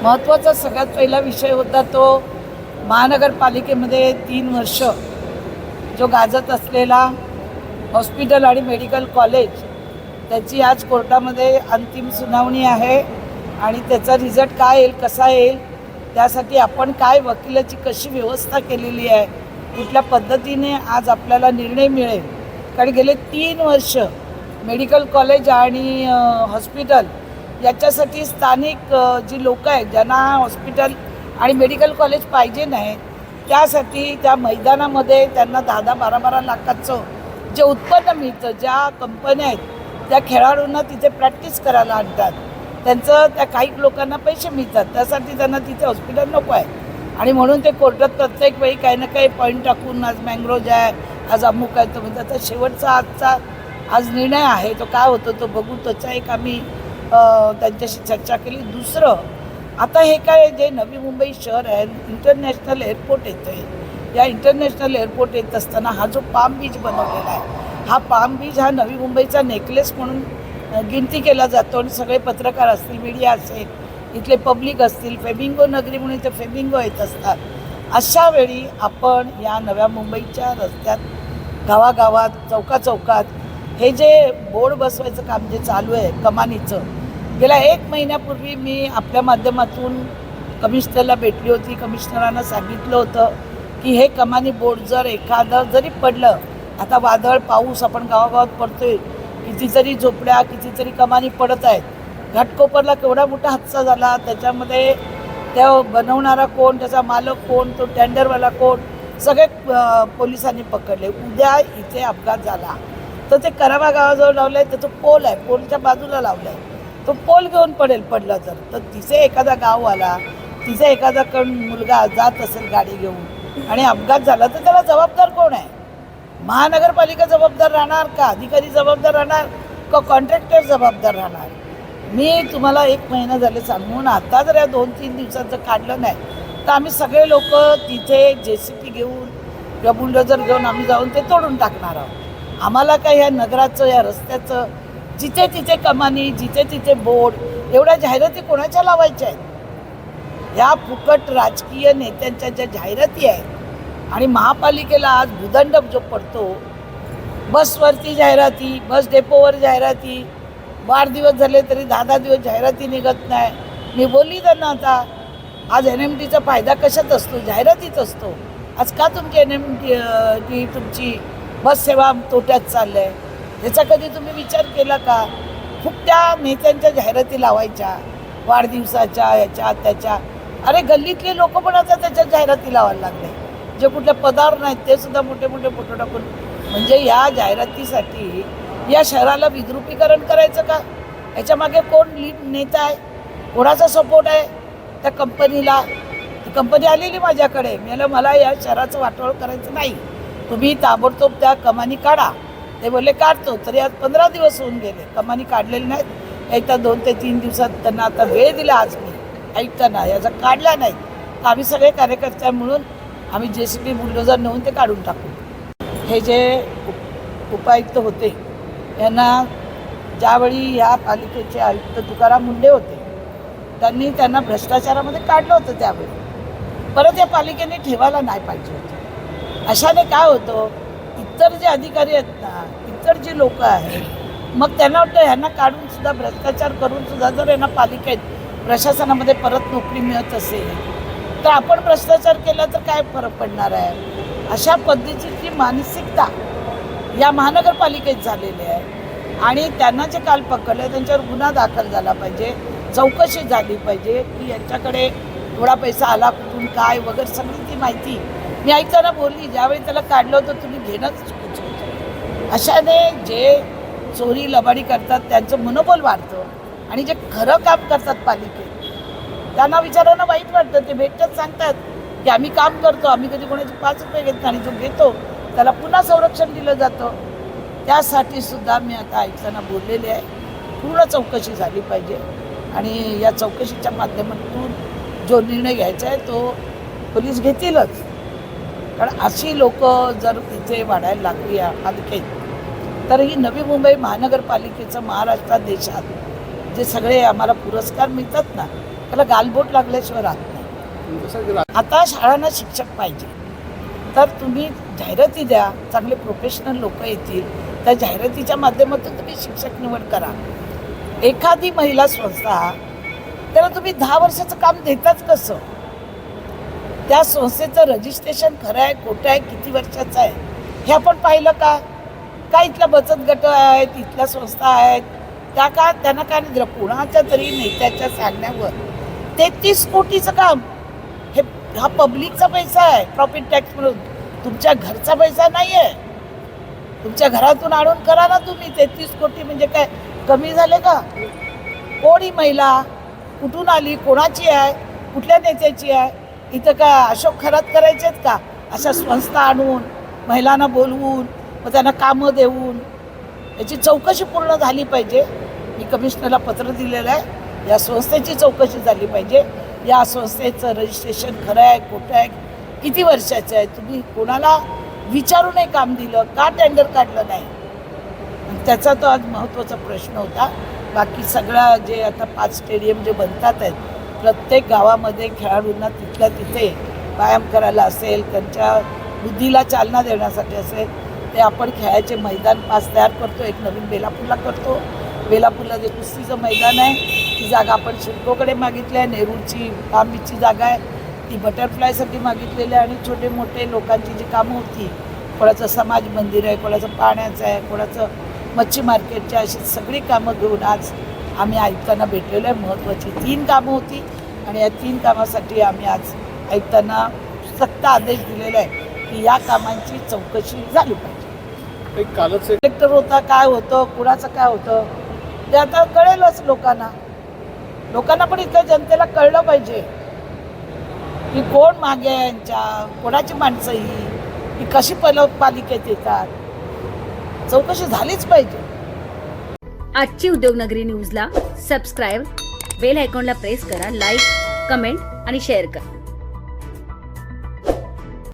महत्त्वाचा सगळ्यात पहिला विषय होता तो महानगरपालिकेमध्ये 3 वर्ष जो गाजत असलेला हॉस्पिटल आणि मेडिकल कॉलेज, त्याची आज कोर्टामध्ये अंतिम सुनावणी आहे आणि त्याचा रिझल्ट काय येईल, कसा येईल, त्यासाठी आपण काय वकिलाची कशी व्यवस्था केलेली आहे, कुठल्या पद्धतीने आज आपल्याला निर्णय मिळेल. कारण गेले 3 वर्ष मेडिकल कॉलेज आणि हॉस्पिटल याच्यासाठी स्थानिक जी लोक आहेत ज्यांना हॉस्पिटल आणि मेडिकल कॉलेज पाहिजे नाही, त्यासाठी त्या मैदानामध्ये त्यांना 10-12 लाखाचं जे उत्पन्न मिळतं, ज्या कंपन्या आहेत त्या खेळाडूंना तिथे प्रॅक्टिस करायला आणतात, त्यांचं त्या काही लोकांना पैसे मिळतात, त्यासाठी त्यांना तिथे हॉस्पिटल नको आहे. आणि म्हणून ते कोर्टात प्रत्येक वेळी काही ना काही पॉईंट टाकून आज मँग्रोज आहे, आज अमुक आहे, तो म्हणतात. तर शेवटचा आजचा आज निर्णय आहे, तो काय होतो तो बघू. त्याचा एक आम्ही त्यांच्याशी चर्चा केली. दुसरं, आता हे काय जे नवी मुंबई शहर आहे, इंटरनॅशनल एअरपोर्ट येतं आहे. या इंटरनॅशनल एअरपोर्ट येत असताना हा जो पाम बीच बनवलेला आहे, हा पाम बीच हा नवी मुंबईचा नेकलेस म्हणून गिनती केला जातो. आणि सगळे पत्रकार असतील, मीडिया असेल, इथले पब्लिक असतील, फेमिंगो नगरी म्हणून इथे फेमिंगो येत असतात. अशा वेळी आपण या नव्या मुंबईच्या रस्त्यात, गावागावात, चौकाचौकात हे जे बोर्ड बसवायचं काम जे चालू आहे कमानीचं, गेल्या 1 महिन्यापूर्वी मी आपल्या माध्यमातून कमिशनरला भेटली होती. कमिशनरांना सांगितलं होतं की हे कमानी बोर्ड जर एखादं जरी पडलं, आता वादळ पाऊस आपण गावागावात पडतोय, कितीतरी झोपड्या, कितीतरी कमानी पडत आहेत. घाटकोपरला केवढा मोठा हादसा झाला, त्याच्यामध्ये त्या बनवणारा कोण, त्याचा मालक कोण, तो टेंडरवाला कोण, सगळे पोलिसांनी पकडले. उद्या इथे अपघात झाला तर ते करावा गावाजवळ लावलं आहे, त्याचं पोल आहे, पोलच्या बाजूला लावलं आहे, तो पोल घेऊन पडला तर तिथे एखादा गाववाला, तिथे एखादा मुलगा जात असेल गाडी घेऊन आणि अपघात झाला तर त्याला जबाबदार कोण आहे? महानगरपालिका जबाबदार राहणार का? अधिकारी जबाबदार राहणार का? कॉन्ट्रॅक्टर जबाबदार राहणार? मी तुम्हाला 1 महिना झाले सांगून, आता जर या 2-3 दिवसाचं काढलं नाही तर आम्ही सगळे लोक तिथे JCB घेऊन किंवा बुलडोझर घेऊन आम्ही जाऊन ते तोडून टाकणार आहोत. आम्हाला काय ह्या नगराचं, या रस्त्याचं, जिथे तिथे कमानी, जिथे तिथे बोर्ड, एवढ्या जाहिराती कोणाच्या लावायच्या आहेत? या फुकट राजकीय नेत्यांच्या ज्या जाहिराती आहेत. आणि महापालिकेला आज भूदंड जो पडतो, बसवरती जाहिराती, बस डेपोवर जाहिराती, वाढदिवस झाले तरी 10-10 दिवस जाहिराती निघत नाही. मी बोलली त्यांना, आता आज NMTचा फायदा कशात असतो? जाहिरातीत असतो. आज का तुमची NMT तुमची बस सेवा तोट्यात चाललं आहे? ह्याचा कधी तुम्ही विचार केला का? खूप त्या नेत्यांच्या जाहिराती लावायच्या, वाढदिवसाच्या, ह्याच्या त्याच्या. अरे गल्लीतले लोक पण आता त्याच्या जाहिराती लावायला लागले, जे कुठल्या पदावर नाहीत ते सुद्धा मोठे मोठे फोटो टाकून. म्हणजे या जाहिरातीसाठी या शहराला विद्रुपीकरण करायचं का? याच्यामागे कोण लीड नेता आहे? कोणाचा सपोर्ट आहे त्या कंपनीला? ती कंपनी आलेली माझ्याकडे, मला या शहराचं वाटोळ करायचं नाही, तुम्ही ताबडतोब त्या कमानी काढा. ते बोलले काढतो. तरी आज 15 दिवस होऊन गेले, कमानी काढलेले नाहीत. एकदा 2 ते 3 दिवसात त्यांना आता वेळ दिला. आज मी ऐकताना याचा काढला नाही तर आम्ही सगळे कार्यकर्ते म्हणून आम्ही JCB बुलडोझर नेऊन ते काढून टाकू. हे जे उपायुक्त होते यांना ज्यावेळी या पालिकेचे आयुक्त तुकाराम मुंडे होते, त्यांना भ्रष्टाचारामध्ये काढलं होतं. त्यावेळी परत या पालिकेने ठेवायला नाही पाहिजे होतं. अशाने काय होतं, इतर जे अधिकारी आहेत ना, इतर जे लोक आहेत, मग त्यांना वाटतं ह्यांना काढून सुद्धा, भ्रष्टाचार करून सुद्धा जर यांना पालिकेत प्रशासनामध्ये परत नोकरी मिळत असेल तर आपण भ्रष्टाचार केला तर काय फरक पडणार आहे? अशा पद्धतीची मानसिकता या महानगरपालिकेत झालेली आहे. आणि त्यांना जे काल पकडलं त्यांच्यावर गुन्हा दाखल झाला पाहिजे, चौकशी झाली पाहिजे की यांच्याकडे थोडा पैसा आला कुठून, काय वगैरे सगळी ती माहिती मी ऐकताना बोलली. ज्यावेळी त्याला काढलं होतं तुम्ही घेणंच चुकीचं होतं. अशाने जे चोरी लबाडी करतात त्यांचं मनोबल वाढतं आणि जे खरं काम करतात पालिकेत त्यांना विचारांना वाईट वाटतं. ते भेटतात, सांगतात की आम्ही काम करतो, आम्ही कधी कोणाचे 5 रुपये घेत नाही, आणि जो घेतो त्याला पुन्हा संरक्षण दिलं जातं. त्यासाठी सुद्धा मी आता ऐकताना बोललेले आहे, पूर्ण चौकशी झाली पाहिजे. आणि या चौकशीच्या माध्यमातून जो निर्णय घ्यायचा आहे तो पोलीस घेतीलच. कारण अशी लोक जर इथे वाढायला लागली पालिकेत तर ही नवी मुंबई महानगरपालिकेचं महाराष्ट्रात, देशात जे सगळे आम्हाला पुरस्कार मिळतात ना, त्याला गालबोट लागल्याशिवाय राहत नाही. आता शाळांना शिक्षक पाहिजे, तर तुम्ही जाहिराती द्या, चांगले प्रोफेशनल लोक येतील, त्या जाहिरातीच्या माध्यमातून तुम्ही शिक्षक निवड करा. एखादी महिला संस्था त्याला तुम्ही 10 वर्षाचं काम देताच कसं? त्या संस्थेचं रजिस्ट्रेशन खरं आहे खोटं आहे, किती वर्षाचं आहे हे आपण पाहिलं का? काय इथल्या बचत गट आहेत, इथल्या संस्था आहेत, त्या का त्यांना काय नाही दिलं? कोणाच्या तरी नेत्याच्या सांगण्यावर 33 कोटीचं काम, हा पब्लिकचा पैसा आहे, प्रॉफिट टॅक्स म्हणून, तुमच्या घरचा पैसा नाही आहे. तुमच्या घरातून आणून करा ना तुम्ही. 33 कोटी म्हणजे काय कमी झाले का? कोणी महिला कुठून आली, कोणाची आहे, कुठल्या नेत्याची आहे? इथं का अशोक खरात करायचे आहेत का? अशा संस्था आणून महिलांना बोलवून मग त्यांना कामं देऊन याची चौकशी पूर्ण झाली पाहिजे. मी कमिशनरला पत्र दिलेलं आहे, या संस्थेची चौकशी झाली पाहिजे. या संस्थेचं रजिस्ट्रेशन खरं आहे खोटं आहे, किती वर्षाचं आहे, तुम्ही कोणाला विचारूनही काम दिलं का? टेंडर काढलं नाही? त्याचा तो आज महत्त्वाचा प्रश्न होता. बाकी सगळ्या जे आता 5 स्टेडियम जे बनतात आहेत, प्रत्येक गावामध्ये खेळाडूंना तिथल्या तिथे व्यायाम करायला असेल, त्यांच्या बुद्धीला चालना देण्यासाठी असेल, ते आपण खेळायचे मैदान 5 तयार करतो. एक नवीन बेलापूरला करतो. बेलापूरला जे कुस्तीचं मैदान आहे ती जागा आपण शिल्कोकडे मागितली आहे. नेरूरची तांबीची जागा आहे ती बटरफ्लायसाठी मागितलेली आहे. आणि छोटे मोठे लोकांची जी कामं होती, कोणाचं समाज मंदिर आहे, कोणाचं पाण्याचं आहे, कोणाचं मच्छी मार्केटच्या, अशी सगळी कामं घेऊन आज आम्ही आयुक्तांना भेटलेलो आहे. महत्त्वाची 3 कामं होती आणि या 3 कामासाठी आम्ही आज आयुक्तांना सक्त आदेश दिलेला आहे की या कामांची चौकशी झाली पाहिजे. कालच कलेक्टर होता, काय होतं, कुणाचं काय होतं ते आता कळेलच लोकांना. लोकांना पण इथल्या जनतेला कळलं पाहिजे की कोण मागे आहे यांच्या, कोणाची माणसं ही कशी पालिकेत येतात. चौकशी झालीच पाहिजे. आजची उद्योगनगरी न्यूजला सबस्क्राईब, बेल आयकॉनला प्रेस करा, लाईक, कमेंट आणि शेअर करा.